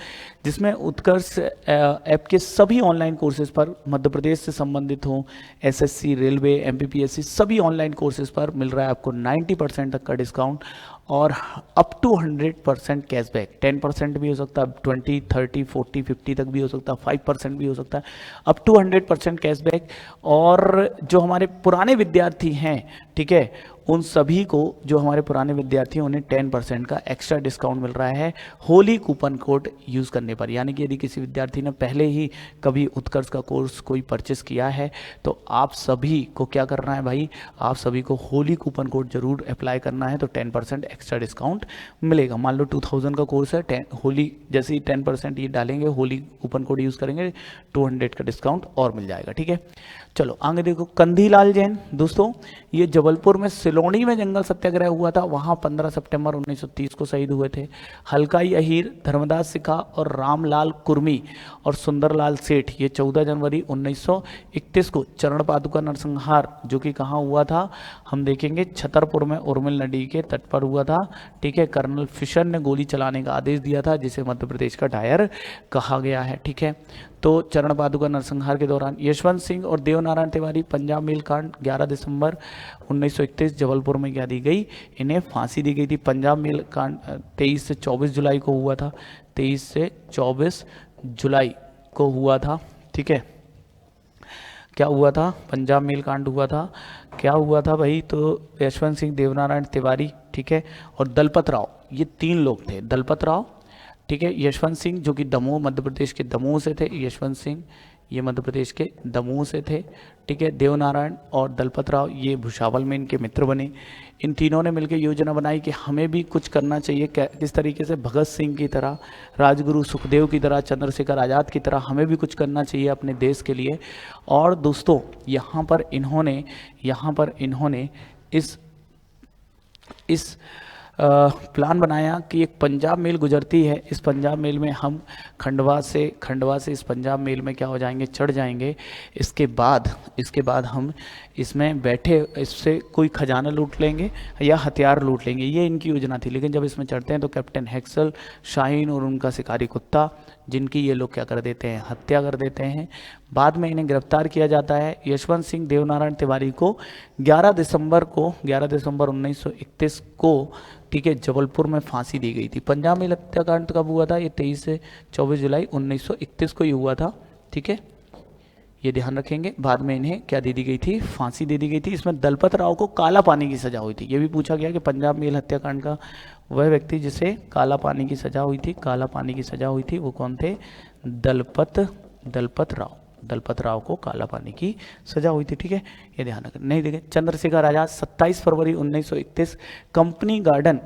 जिसमें उत्कर्ष ऐप के सभी ऑनलाइन कोर्सेज पर मध्य प्रदेश से संबंधित हो, एसएससी, रेलवे, एमपीपीएससी, सभी ऑनलाइन कोर्सेज पर मिल रहा है आपको 90% तक का डिस्काउंट और अप टू 100% कैशबैक। 10% भी हो सकता है, 20, 30, 40, 50 तक भी हो सकता है, 5% भी हो सकता है, अप टू 100% कैशबैक। और जो हमारे पुराने विद्यार्थी हैं, ठीक है, उन सभी को, जो हमारे पुराने विद्यार्थी हैं, उन्हें 10% का एक्स्ट्रा डिस्काउंट मिल रहा है होली कूपन कोड यूज़ करने पर। यानी कि यदि किसी विद्यार्थी ने पहले ही कभी उत्कर्ष का कोर्स कोई परचेस किया है तो आप सभी को क्या करना है भाई, आप सभी को होली कूपन कोड जरूर अप्लाई करना है, तो 10% एक्स्ट्रा डिस्काउंट मिलेगा। मान लो 2000 का कोर्स है, होली जैसे ही 10% ये डालेंगे, होली कूपन कोड यूज़ करेंगे, 200 का डिस्काउंट और मिल जाएगा, ठीक है। चलो आगे देखो, कंधीलाल जैन दोस्तों, ये जबलपुर जबलपुर में सिलोनी में जंगल सत्याग्रह हुआ था, वहाँ 15 सितंबर 1930 को शहीद हुए थे। हल्काई अहीर, धर्मदास सिखा और रामलाल कुर्मी और सुंदरलाल सेठ ये 14 जनवरी 1931 को चरण पादुका नरसंहार जो कि कहाँ हुआ था, हम देखेंगे छतरपुर में उर्मिल नदी के तट पर हुआ था। ठीक है, कर्नल फिशर ने गोली चलाने का आदेश दिया था, जिसे मध्य प्रदेश का डायर कहा गया है। ठीक है, तो चरण पादुका नरसंहार के दौरान यशवंत सिंह और देवनारायण तिवारी पंजाब मेल कांड 11 दिसंबर 1931 जबलपुर में क्या दी गई, इन्हें फांसी दी गई थी। पंजाब मेल कांड 23 से 24 जुलाई को हुआ था, 23 से 24 जुलाई को हुआ था। ठीक है, क्या हुआ था, पंजाब मेल कांड हुआ था, क्या हुआ था भाई, तो यशवंत सिंह, देवनारायण तिवारी, ठीक है, और दलपत राव, ये 3 लोग थे। दलपत राव, ठीक है, यशवंत सिंह जो कि दमोह मध्य प्रदेश के दमोह से थे, यशवंत सिंह ये मध्य प्रदेश के दमोह से थे। ठीक है, देवनारायण और दलपत राव ये भुसावल में इनके मित्र बने। इन तीनों ने मिलकर योजना बनाई कि हमें भी कुछ करना चाहिए, किस तरीके से भगत सिंह की तरह, राजगुरु सुखदेव की तरह, चंद्रशेखर आज़ाद की तरह हमें भी कुछ करना चाहिए अपने देश के लिए। और दोस्तों यहाँ पर इन्होंने इस प्लान बनाया कि एक पंजाब मेल गुजरती है, इस पंजाब मेल में हम खंडवा से इस पंजाब मेल में क्या हो जाएंगे, चढ़ जाएंगे। इसके बाद हम इसमें बैठे इससे कोई खजाना लूट लेंगे या हथियार लूट लेंगे, ये इनकी योजना थी। लेकिन जब इसमें चढ़ते हैं तो कैप्टन हेक्सल, शाहीन और उनका शिकारी कुत्ता, जिनकी ये लोग क्या कर देते हैं, हत्या कर देते हैं। बाद में इन्हें गिरफ्तार किया जाता है। यशवंत सिंह, देवनारायण तिवारी को 11 दिसंबर 1931 को, ठीक है, जबलपुर में फांसी दी गई थी। पंजाब मेल हत्याकांड कब हुआ था, ये 23 से 24 जुलाई 1931 को ही हुआ था। ठीक है, ये ध्यान रखेंगे। बाद में इन्हें क्या दे दी गई थी, फांसी दे दी गई थी। इसमें दलपत राव को काला पानी की सजा हुई थी। ये भी पूछा गया कि पंजाब मेल हत्याकांड का वह व्यक्ति जिसे काला पानी की सजा हुई थी, वो कौन थे, दलपत राव को काला पानी की सजा हुई थी। ठीक है, ये ध्यान रखें। नहीं देखें, चंद्रशेखर आजाद 27 फरवरी 1931 कंपनी गार्डन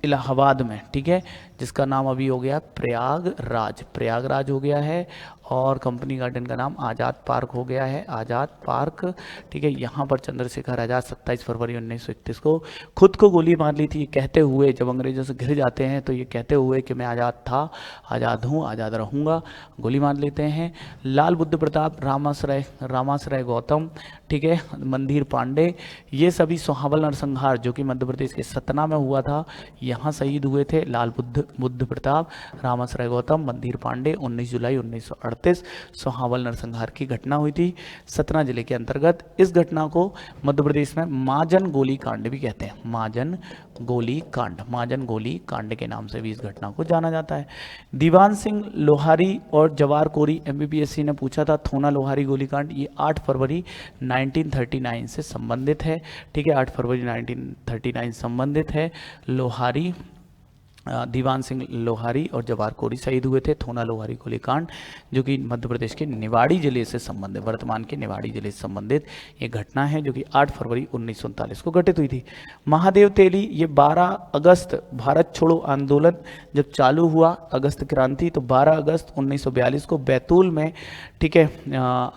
इलाहाबाद में, ठीक है, जिसका नाम अभी हो गया प्रयागराज हो गया है, और कंपनी गार्डन का नाम आज़ाद पार्क हो गया है, आज़ाद पार्क। ठीक है, यहाँ पर चंद्रशेखर आज़ाद 27 फरवरी 1931 को खुद को गोली मार ली थी, कहते हुए, जब अंग्रेजों से घिर जाते हैं तो ये कहते हुए कि मैं आज़ाद था, आज़ाद हूँ, आज़ाद रहूँगा, गोली मार लेते हैं। लाल बुद्ध प्रताप, रामाश्रय गौतम, ठीक है, मंदिर पांडे, ये सभी सोहावल नरसंहार जो कि मध्य प्रदेश के सतना में हुआ था, यहाँ शहीद हुए थे। लाल बुद्ध प्रताप, रामाश्रय गौतम, मंदिर पांडे। 19 जुलाई 1938 सोहावल नरसंहार की घटना हुई थी सतना जिले के अंतर्गत। इस घटना को मध्य प्रदेश में महाजन गोली कांड भी कहते हैं, महाजन गोली कांड के नाम से भी इस घटना को जाना जाता है। दीवान सिंह लोहारी और जवार कोरी, MBBSC ने पूछा था, थोना लोहारी गोलीकांड, ये 8 फरवरी 1939 से संबंधित है। ठीक है, 8 फरवरी 1939 संबंधित है। लोहारी, दीवान सिंह लोहारी और जवार कोरी शहीद हुए थे। थोना लोहारी गोलीकांड जो कि मध्य प्रदेश के निवाड़ी जिले से संबंधित, वर्तमान के निवाड़ी जिले से संबंधित ये घटना है जो कि 8 फरवरी 1939 को घटित हुई थी। महादेव तेली, ये 12 अगस्त भारत छोड़ो आंदोलन जब चालू हुआ, अगस्त क्रांति, तो 12 अगस्त 1942 को बैतूल में, ठीक है,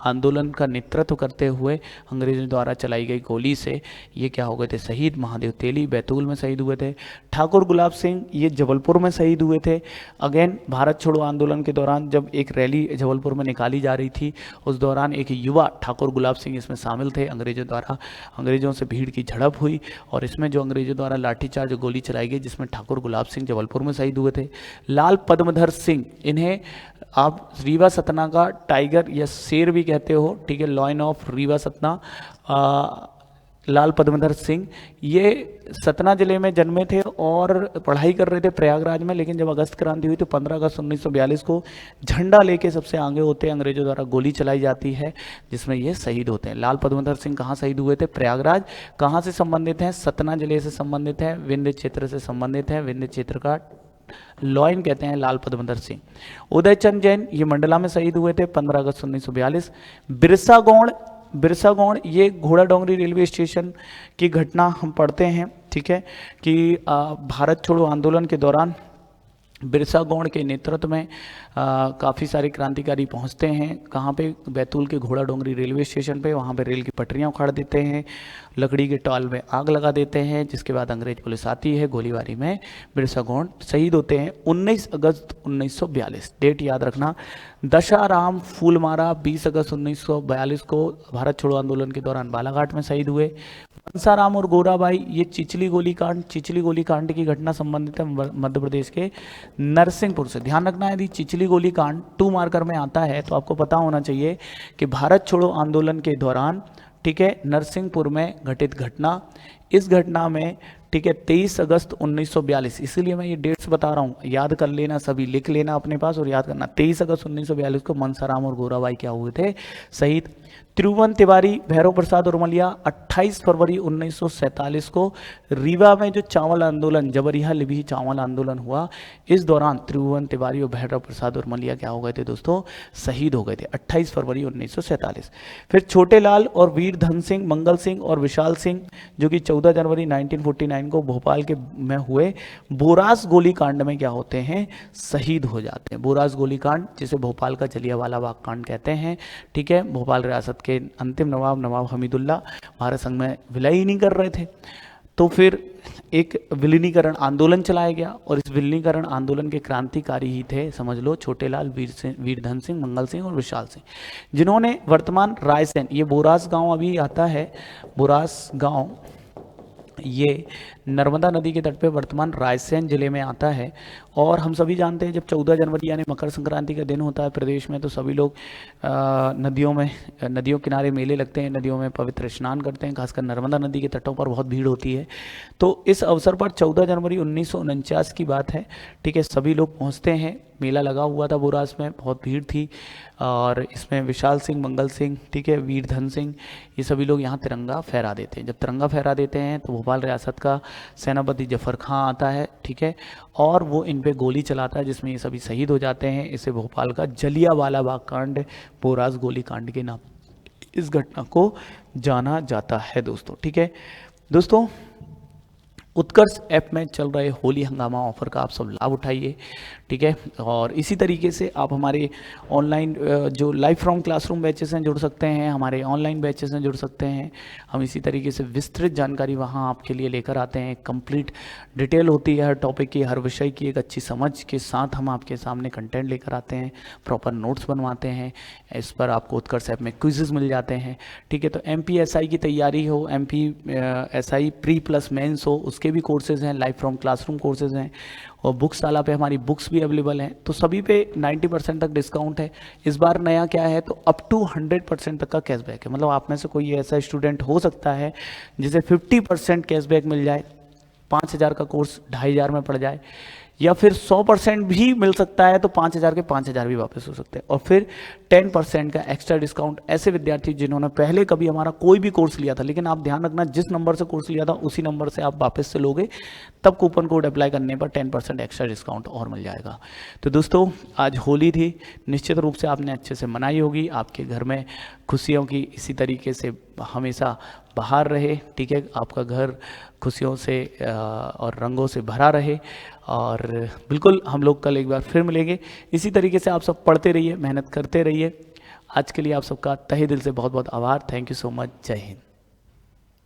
आंदोलन का नेतृत्व करते हुए अंग्रेजों द्वारा चलाई गई गोली से ये क्या हो गए थे, शहीद। महादेव तेली बैतूल में शहीद हुए थे। ठाकुर गुलाब सिंह, ये जबलपुर में शहीद हुए थे। अगेन भारत छोड़ो आंदोलन के दौरान जब एक रैली जबलपुर में निकाली जा रही थी, उस दौरान एक युवा ठाकुर गुलाब सिंह इसमें शामिल थे। अंग्रेजों से भीड़ की झड़प हुई और इसमें जो अंग्रेजों द्वारा लाठीचार्ज गोली चलाई गई, जिसमें ठाकुर गुलाब सिंह जबलपुर में शहीद हुए थे। लाल पद्मधर सिंह, इन्हें आप रीवा सतना का टाइगर या शेर भी कहते हो, ठीक है, लॉयन ऑफ रीवा सतना। लाल पद्मधर सिंह ये सतना जिले में जन्मे थे और पढ़ाई कर रहे थे प्रयागराज में, लेकिन जब अगस्त क्रांति हुई तो 15 अगस्त 1942 को झंडा लेके सबसे आगे होते हैं, अंग्रेजों द्वारा गोली चलाई जाती है जिसमें ये शहीद होते हैं। लाल पद्मधर सिंह कहाँ शहीद हुए थे, प्रयागराज। कहाँ से संबंधित हैं, सतना जिले से संबंधित हैं, विंध्य क्षेत्र से संबंधित हैं, विंध्य क्षेत्र का लॉयन कहते हैं लाल पद्मधर सिंह। उदयचंद जैन, ये मंडला में शहीद हुए थे 15 अगस्त 1942। बिरसा गौड़, ये घोड़ा डोंगरी रेलवे स्टेशन की घटना हम पढ़ते हैं, ठीक है, कि भारत छोड़ो आंदोलन के दौरान बिरसा गौड़ के नेतृत्व में काफ़ी सारे क्रांतिकारी पहुंचते हैं। कहाँ पे? बैतूल के घोड़ा डोंगरी रेलवे स्टेशन पे। वहाँ पे रेल की पटरियाँ उखाड़ देते हैं, लकड़ी के टॉल में आग लगा देते हैं, जिसके बाद अंग्रेज पुलिस आती है, गोलीबारी में बिरसा गौड़ शहीद होते हैं। 19 अगस्त 1942, डेट याद रखना। दशाराम फूलमारा 20 अगस्त 1942 को भारत छोड़ो आंदोलन के दौरान बालाघाट में शहीद हुए। मनसाराम और गोराबाई, ये चिचली गोलीकांड की घटना संबंधित है मध्य प्रदेश के नरसिंहपुर से। ध्यान रखना, यदि चिचली गोलीकांड 2 मार्कर में आता है तो आपको पता होना चाहिए कि भारत छोड़ो आंदोलन के दौरान, ठीक है, नरसिंहपुर में घटित घटना। इस घटना में, ठीक है, 23 अगस्त 1942, इसीलिए मैं ये डेट्स बता रहा हूँ, याद कर लेना, सभी लिख लेना अपने पास और याद करना। 23 अगस्त 1942 को मनसाराम और गोराबाई क्या हुए थे? शहीद। त्रिभुवन तिवारी, भैरव प्रसाद उर्मलिया 28 फरवरी 1947 को रीवा में जो चावल आंदोलन, जबरिया लिबी चावल आंदोलन हुआ, इस दौरान त्रिभुवन तिवारी और भैरव प्रसाद उर्मलिया क्या हो गए थे दोस्तों? शहीद हो गए थे 28 फरवरी 1947। फिर छोटे लाल और वीर धन सिंह, मंगल सिंह और विशाल सिंह, जो कि 14 जनवरी 1949 को भोपाल के में हुए बोरास गोलीकांड में क्या होते हैं? शहीद हो जाते हैं। बोरास गोलीकांड, जिसे भोपाल का जलियांवाला बाग कांड कहते हैं, ठीक है। भोपाल रियासत के अंतिम नवाब हमीदुल्ला भारत संघ में विलय ही नहीं कर रहे थे, तो फिर एक विलीनीकरण आंदोलन चलाया गया और इस विलीनीकरण आंदोलन के क्रांतिकारी ही थे, समझ लो, छोटेलाल, वीरधन सिंह, मंगल सिंह और विशाल सिंह, जिन्होंने वर्तमान रायसेन, ये बोरास गांव अभी आता है, बोरास गांव ये नर्मदा नदी के तट पे वर्तमान रायसेन जिले में आता है। और हम सभी जानते हैं जब 14 जनवरी यानी मकर संक्रांति का दिन होता है प्रदेश में, तो सभी लोग नदियों किनारे मेले लगते हैं, नदियों में पवित्र स्नान करते हैं, खासकर नर्मदा नदी के तटों पर बहुत भीड़ होती है। तो इस अवसर पर 14 जनवरी 1949 की बात है, ठीक है, सभी लोग पहुँचते हैं, मेला लगा हुआ था बोरास में, बहुत भीड़ थी और इसमें विशाल सिंह, मंगल सिंह, ठीक है, वीरधन सिंह, ये सभी लोग यहाँ तिरंगा फहरा देते हैं। जब तिरंगा फहरा देते हैं तो भोपाल रियासत का सेनापति जफर खां आता है, ठीक है, और वो इन पे गोली चलाता है, जिसमें ये सभी शहीद हो जाते हैं। इसे भोपाल का जलियांवाला बाग कांड, बोरास गोली कांड के नाम इस घटना को जाना जाता है दोस्तों, ठीक है। दोस्तों, उत्कर्ष ऐप में चल रहे होली हंगामा ऑफर का आप सब लाभ उठाइए, ठीक है। और इसी तरीके से आप हमारे ऑनलाइन जो लाइव फ्रॉम क्लासरूम बैचेस हैं जुड़ सकते हैं, हमारे ऑनलाइन बैचेस हैं जुड़ सकते हैं। हम इसी तरीके से विस्तृत जानकारी वहाँ आपके लिए लेकर आते हैं, कंप्लीट डिटेल होती है हर टॉपिक की, हर विषय की, एक अच्छी समझ के साथ हम आपके सामने कंटेंट लेकर आते हैं, प्रॉपर नोट्स बनवाते हैं। इस पर आपको उत्कर्ष ऐप में क्विजेज मिल जाते हैं, ठीक है। तो MPSI की तैयारी हो, MPSI प्री प्लस मेंस हो, उसके भी कोर्सेज हैं, लाइव फ्रॉम क्लासरूम कोर्सेज हैं, और बुक्स ताला पे हमारी बुक्स भी अवेलेबल हैं। तो सभी पे 90% तक डिस्काउंट है। इस बार नया क्या है, तो अप टू 100% तक का कैशबैक है। मतलब आप में से कोई ऐसा स्टूडेंट हो सकता है जिसे 50% कैशबैक मिल जाए, 5,000 का कोर्स 2,500 में पड़ जाए, या फिर 100% भी मिल सकता है, तो 5,000 के 5,000 भी वापस हो सकते हैं। और फिर 10% का एक्स्ट्रा डिस्काउंट ऐसे विद्यार्थी जिन्होंने पहले कभी हमारा कोई भी कोर्स लिया था, लेकिन आप ध्यान रखना जिस नंबर से कोर्स लिया था उसी नंबर से आप वापस से लोगे, तब कूपन कोड अप्लाई करने पर 10% एक्स्ट्रा डिस्काउंट और मिल जाएगा। तो दोस्तों, आज होली थी, निश्चित रूप से आपने अच्छे से मनाई होगी, आपके घर में खुशियों की इसी तरीके से हमेशा बहार रहे, ठीक है, आपका घर खुशियों से और रंगों से भरा रहे। और बिल्कुल हम लोग कल एक बार फिर मिलेंगे। इसी तरीके से आप सब पढ़ते रहिए, मेहनत करते रहिए। आज के लिए आप सबका तहे दिल से बहुत बहुत आभार। Thank you so much. जय हिंद।